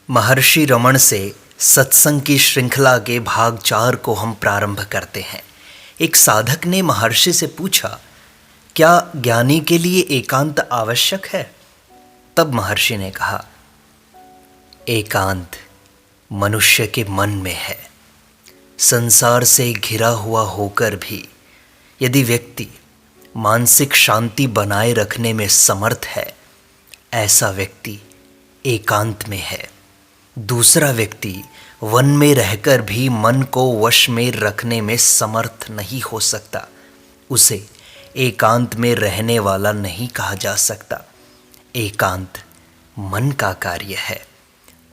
महर्षि रमण से सत्संग की श्रृंखला के भाग 4 को हम प्रारंभ करते हैं। एक साधक ने महर्षि से पूछा, क्या ज्ञानी के लिए एकांत आवश्यक है? तब महर्षि ने कहा, एकांत मनुष्य के मन में है। संसार से घिरा हुआ होकर भी यदि व्यक्ति मानसिक शांति बनाए रखने में समर्थ है, ऐसा व्यक्ति एकांत में है। दूसरा व्यक्ति वन में रहकर भी मन को वश में रखने में समर्थ नहीं हो सकता, उसे एकांत में रहने वाला नहीं कहा जा सकता। एकांत मन का कार्य है।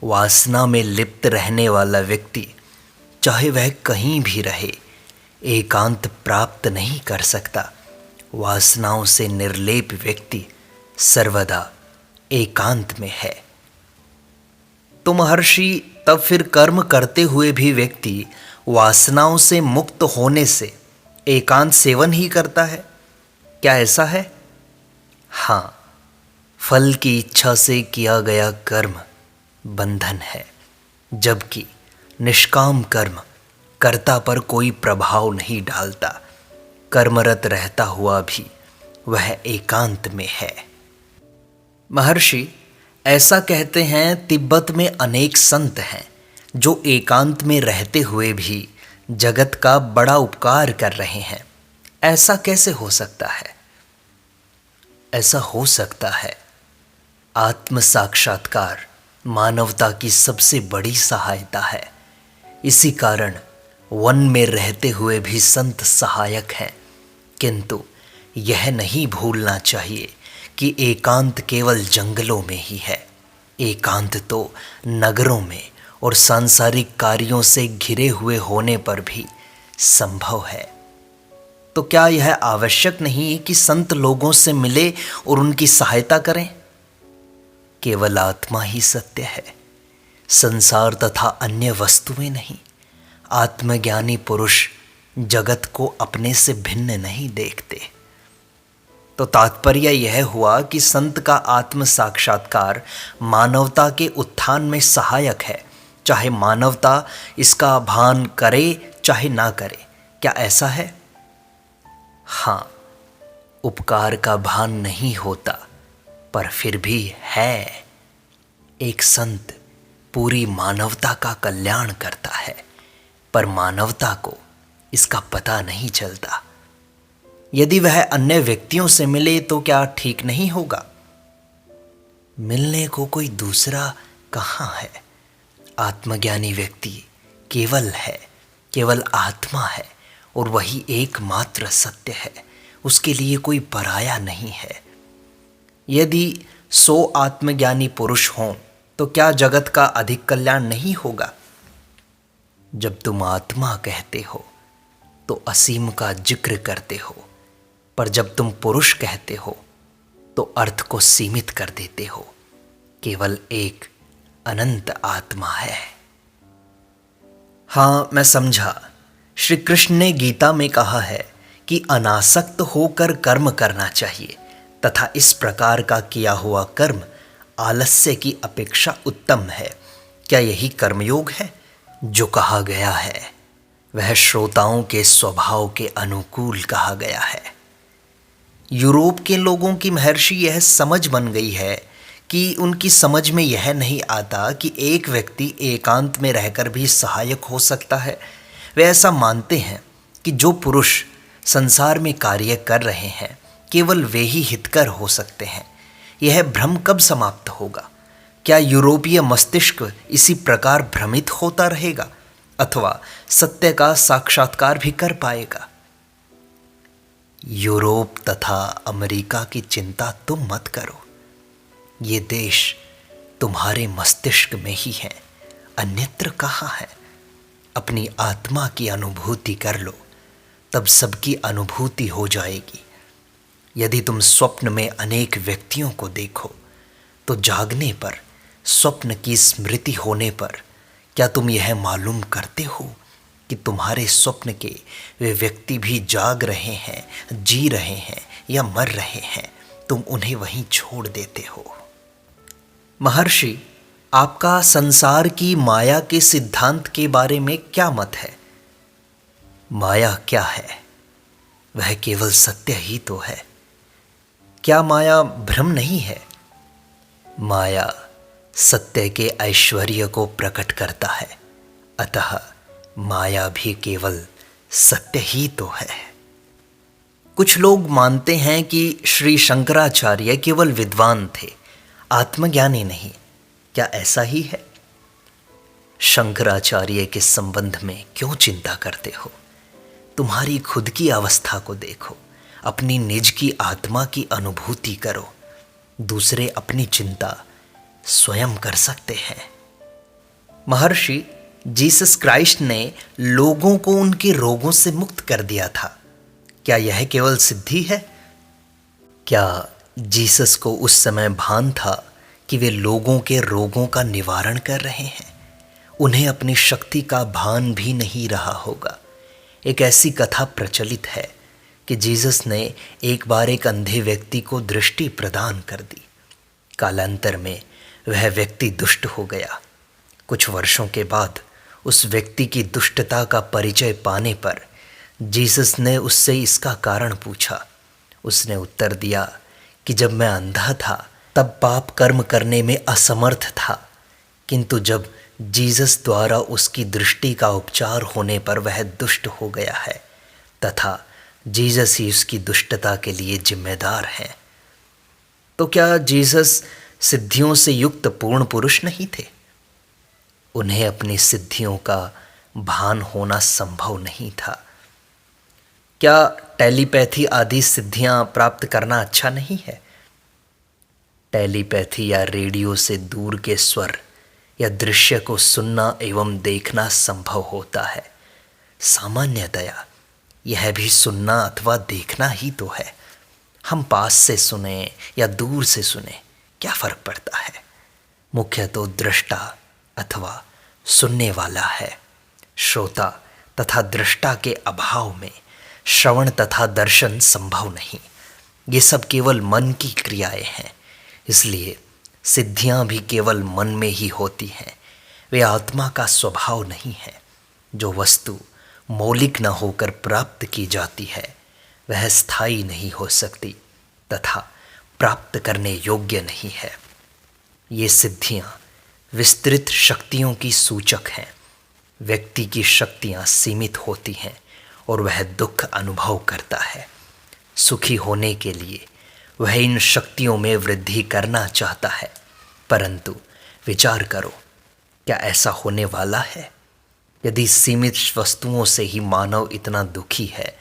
वासना में लिप्त रहने वाला व्यक्ति चाहे वह कहीं भी रहे, एकांत प्राप्त नहीं कर सकता। वासनाओं से निर्लेप व्यक्ति सर्वदा एकांत में है। तो महर्षि, तब फिर कर्म करते हुए भी व्यक्ति वासनाओं से मुक्त होने से एकांत सेवन ही करता है, क्या ऐसा है? हाँ, फल की इच्छा से किया गया कर्म बंधन है, जबकि निष्काम कर्म कर्ता पर कोई प्रभाव नहीं डालता। कर्मरत रहता हुआ भी वह एकांत में है। महर्षि ऐसा कहते हैं, तिब्बत में अनेक संत हैं जो एकांत में रहते हुए भी जगत का बड़ा उपकार कर रहे हैं। ऐसा कैसे हो सकता है? ऐसा हो सकता है, आत्म साक्षात्कार मानवता की सबसे बड़ी सहायता है। इसी कारण वन में रहते हुए भी संत सहायक हैं, किंतु यह नहीं भूलना चाहिए कि एकांत केवल जंगलों में ही है। एकांत तो नगरों में और सांसारिक कार्यों से घिरे हुए होने पर भी संभव है। तो क्या यह आवश्यक नहीं है कि संत लोगों से मिले और उनकी सहायता करें? केवल आत्मा ही सत्य है, संसार तथा अन्य वस्तुएं नहीं। आत्मज्ञानी पुरुष जगत को अपने से भिन्न नहीं देखते। तो तात्पर्य यह हुआ कि संत का आत्म साक्षात्कार मानवता के उत्थान में सहायक है, चाहे मानवता इसका भान करे चाहे ना करे। क्या ऐसा है? हाँ, उपकार का भान नहीं होता, पर फिर भी है। एक संत पूरी मानवता का कल्याण करता है, पर मानवता को इसका पता नहीं चलता। यदि वह अन्य व्यक्तियों से मिले तो क्या ठीक नहीं होगा? मिलने को कोई दूसरा कहाँ है? आत्मज्ञानी व्यक्ति केवल है, केवल आत्मा है, और वही एकमात्र सत्य है। उसके लिए कोई पराया नहीं है। यदि 100 आत्मज्ञानी पुरुष हों तो क्या जगत का अधिक कल्याण नहीं होगा? जब तुम आत्मा कहते हो तो असीम का जिक्र करते हो, पर जब तुम पुरुष कहते हो तो अर्थ को सीमित कर देते हो। केवल एक अनंत आत्मा है। हाँ, मैं समझा। श्री कृष्ण ने गीता में कहा है कि अनासक्त होकर कर्म करना चाहिए तथा इस प्रकार का किया हुआ कर्म आलस्य की अपेक्षा उत्तम है। क्या यही कर्मयोग है? जो कहा गया है वह श्रोताओं के स्वभाव के अनुकूल कहा गया है। यूरोप के लोगों की महर्षि यह समझ बन गई है कि उनकी समझ में यह नहीं आता कि एक व्यक्ति एकांत में रहकर भी सहायक हो सकता है। वे ऐसा मानते हैं कि जो पुरुष संसार में कार्य कर रहे हैं केवल वे ही हितकर हो सकते हैं। यह भ्रम कब समाप्त होगा? क्या यूरोपीय मस्तिष्क इसी प्रकार भ्रमित होता रहेगा अथवा सत्य का साक्षात्कार भी कर पाएगा? यूरोप तथा अमेरिका की चिंता तुम मत करो। ये देश तुम्हारे मस्तिष्क में ही है, अन्यत्र कहाँ है? अपनी आत्मा की अनुभूति कर लो, तब सबकी अनुभूति हो जाएगी। यदि तुम स्वप्न में अनेक व्यक्तियों को देखो तो जागने पर, स्वप्न की स्मृति होने पर क्या तुम यह मालूम करते हो कि तुम्हारे स्वप्न के वे व्यक्ति भी जाग रहे हैं, जी रहे हैं या मर रहे हैं? तुम उन्हें वहीं छोड़ देते हो। महर्षि, आपका संसार की माया के सिद्धांत के बारे में क्या मत है? माया क्या है? वह केवल सत्य ही तो है। क्या माया भ्रम नहीं है? माया सत्य के ऐश्वर्य को प्रकट करता है, अतः माया भी केवल सत्य ही तो है। कुछ लोग मानते हैं कि श्री शंकराचार्य केवल विद्वान थे, आत्मज्ञानी नहीं। क्या ऐसा ही है? शंकराचार्य के संबंध में क्यों चिंता करते हो? तुम्हारी खुद की अवस्था को देखो, अपनी निज की आत्मा की अनुभूति करो। दूसरे अपनी चिंता स्वयं कर सकते हैं। महर्षि जीसस क्राइस्ट ने लोगों को उनके रोगों से मुक्त कर दिया था। क्या यह केवल सिद्धि है? क्या जीसस को उस समय भान था कि वे लोगों के रोगों का निवारण कर रहे हैं? उन्हें अपनी शक्ति का भान भी नहीं रहा होगा। एक ऐसी कथा प्रचलित है कि जीसस ने एक बार एक अंधे व्यक्ति को दृष्टि प्रदान कर दी। कालांतर में वह व्यक्ति दुष्ट हो गया। कुछ वर्षों के बाद उस व्यक्ति की दुष्टता का परिचय पाने पर जीसस ने उससे इसका कारण पूछा। उसने उत्तर दिया कि जब मैं अंधा था तब पाप कर्म करने में असमर्थ था, किंतु जब जीसस द्वारा उसकी दृष्टि का उपचार होने पर वह दुष्ट हो गया है, तथा जीसस ही उसकी दुष्टता के लिए जिम्मेदार है। तो क्या जीसस सिद्धियों से युक्त पूर्ण पुरुष नहीं थे? उन्हें अपनी सिद्धियों का भान होना संभव नहीं था। क्या टेलीपैथी आदि सिद्धियां प्राप्त करना अच्छा नहीं है? टेलीपैथी या रेडियो से दूर के स्वर या दृश्य को सुनना एवं देखना संभव होता है। सामान्यतया यह भी सुनना अथवा देखना ही तो है। हम पास से सुने या दूर से सुने, क्या फर्क पड़ता है? मुख्य तो दृष्टा अथवा सुनने वाला है। श्रोता तथा दृष्टा के अभाव में श्रवण तथा दर्शन संभव नहीं। ये सब केवल मन की क्रियाएं हैं। इसलिए सिद्धियां भी केवल मन में ही होती हैं। वे आत्मा का स्वभाव नहीं है। जो वस्तु मौलिक न होकर प्राप्त की जाती है वह स्थायी नहीं हो सकती तथा प्राप्त करने योग्य नहीं है। ये सिद्धियां विस्तृत शक्तियों की सूचक हैं। व्यक्ति की शक्तियां सीमित होती हैं और वह दुख अनुभव करता है। सुखी होने के लिए वह इन शक्तियों में वृद्धि करना चाहता है, परंतु विचार करो, क्या ऐसा होने वाला है? यदि सीमित वस्तुओं से ही मानव इतना दुखी है,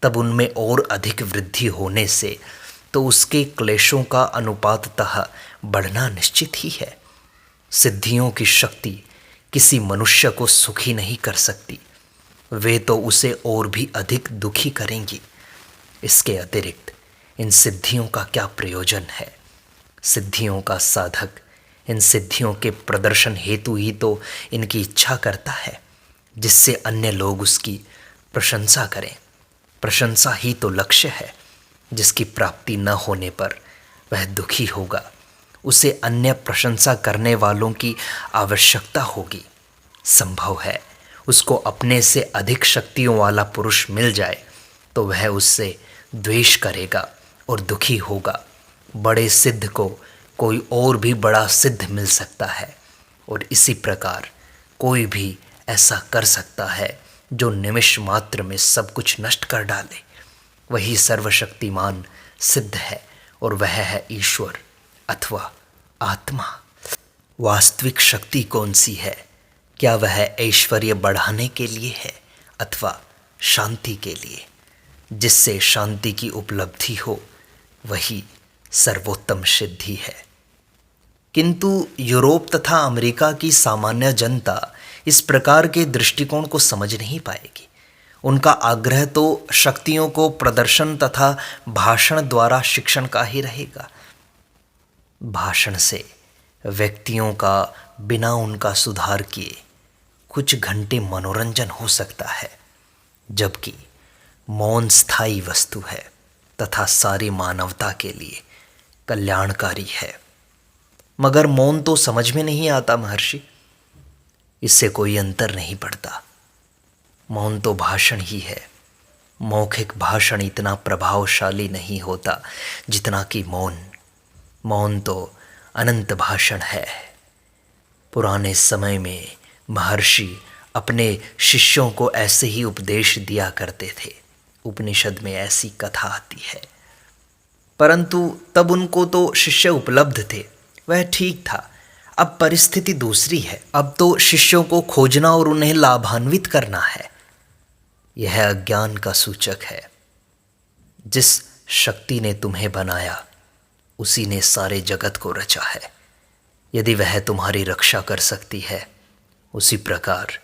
तब उनमें और अधिक वृद्धि होने से तो उसके क्लेशों का अनुपाततः बढ़ना निश्चित ही है। सिद्धियों की शक्ति किसी मनुष्य को सुखी नहीं कर सकती, वे तो उसे और भी अधिक दुखी करेंगी। इसके अतिरिक्त इन सिद्धियों का क्या प्रयोजन है? सिद्धियों का साधक इन सिद्धियों के प्रदर्शन हेतु ही तो इनकी इच्छा करता है, जिससे अन्य लोग उसकी प्रशंसा करें। प्रशंसा ही तो लक्ष्य है। जिसकी प्राप्ति न होने पर वह दुखी होगा, उसे अन्य प्रशंसा करने वालों की आवश्यकता होगी। संभव है उसको अपने से अधिक शक्तियों वाला पुरुष मिल जाए तो वह उससे द्वेष करेगा और दुखी होगा। बड़े सिद्ध को कोई और भी बड़ा सिद्ध मिल सकता है, और इसी प्रकार कोई भी ऐसा कर सकता है जो निमिष मात्र में सब कुछ नष्ट कर डाले। वही सर्वशक्तिमान सिद्ध है और वह है ईश्वर अथवा आत्मा। वास्तविक शक्ति कौन सी है? क्या वह ऐश्वर्य बढ़ाने के लिए है अथवा शांति के लिए? जिससे शांति की उपलब्धि हो वही सर्वोत्तम सिद्धि है। किंतु यूरोप तथा अमेरिका की सामान्य जनता इस प्रकार के दृष्टिकोण को समझ नहीं पाएगी। उनका आग्रह तो शक्तियों को प्रदर्शन तथा भाषण द्वारा शिक्षण का ही रहेगा। भाषण से व्यक्तियों का बिना उनका सुधार किए कुछ घंटे मनोरंजन हो सकता है, जबकि मौन स्थायी वस्तु है तथा सारी मानवता के लिए कल्याणकारी है। मगर मौन तो समझ में नहीं आता महर्षि, इससे कोई अंतर नहीं पड़ता। मौन तो भाषण ही है। मौखिक भाषण इतना प्रभावशाली नहीं होता जितना कि मौन। मौन तो अनंत भाषण है। पुराने समय में महर्षि अपने शिष्यों को ऐसे ही उपदेश दिया करते थे। उपनिषद में ऐसी कथा आती है। परंतु तब उनको तो शिष्य उपलब्ध थे, वह ठीक था। अब परिस्थिति दूसरी है। अब तो शिष्यों को खोजना और उन्हें लाभान्वित करना है। यह अज्ञान का सूचक है। जिस शक्ति ने तुम्हें बनाया उसी ने सारे जगत को रचा है। यदि वह तुम्हारी रक्षा कर सकती है, उसी प्रकार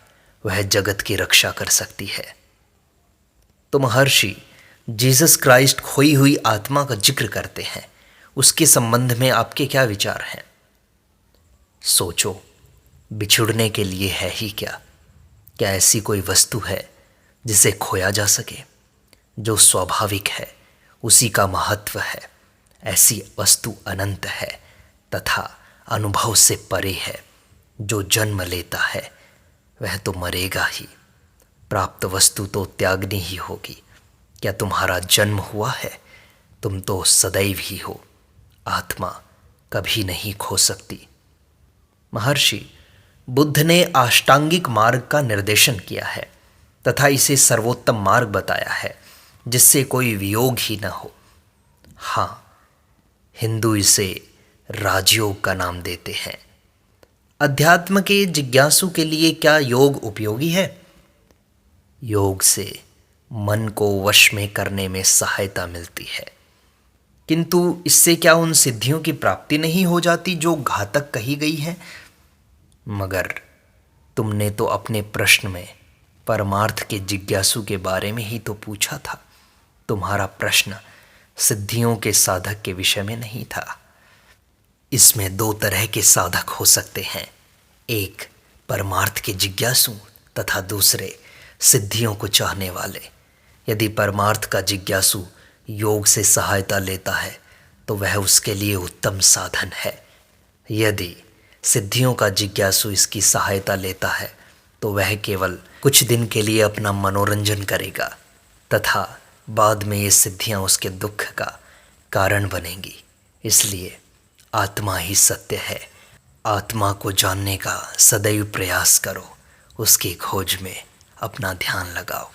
वह जगत की रक्षा कर सकती है। तो महर्षि जीसस क्राइस्ट खोई हुई आत्मा का जिक्र करते हैं, उसके संबंध में आपके क्या विचार हैं? सोचो, बिछुड़ने के लिए है ही क्या? क्या ऐसी कोई वस्तु है जिसे खोया जा सके? जो स्वाभाविक है उसी का महत्व है। ऐसी वस्तु अनंत है तथा अनुभव से परे है। जो जन्म लेता है वह तो मरेगा ही। प्राप्त वस्तु तो त्यागनी ही होगी। क्या तुम्हारा जन्म हुआ है? तुम तो सदैव ही हो। आत्मा कभी नहीं खो सकती। महर्षि बुद्ध ने अष्टांगिक मार्ग का निर्देशन किया है तथा इसे सर्वोत्तम मार्ग बताया है जिससे कोई वियोग ही न हो। हाँ, हिंदू इसे राजयोग का नाम देते हैं। अध्यात्म के जिज्ञासु के लिए क्या योग उपयोगी है? योग से मन को वश में करने में सहायता मिलती है, किंतु इससे क्या उन सिद्धियों की प्राप्ति नहीं हो जाती जो घातक कही गई है? मगर तुमने तो अपने प्रश्न में परमार्थ के जिज्ञासु के बारे में ही तो पूछा था। तुम्हारा प्रश्न सिद्धियों के साधक के विषय में नहीं था। इसमें दो तरह के साधक हो सकते हैं, एक परमार्थ के जिज्ञासु तथा दूसरे सिद्धियों को चाहने वाले। यदि परमार्थ का जिज्ञासु योग से सहायता लेता है तो वह उसके लिए उत्तम साधन है। यदि सिद्धियों का जिज्ञासु इसकी सहायता लेता है तो वह केवल कुछ दिन के लिए अपना मनोरंजन करेगा तथा बाद में ये सिद्धियां उसके दुख का कारण बनेंगी। इसलिए आत्मा ही सत्य है। आत्मा को जानने का सदैव प्रयास करो। उसकी खोज में अपना ध्यान लगाओ।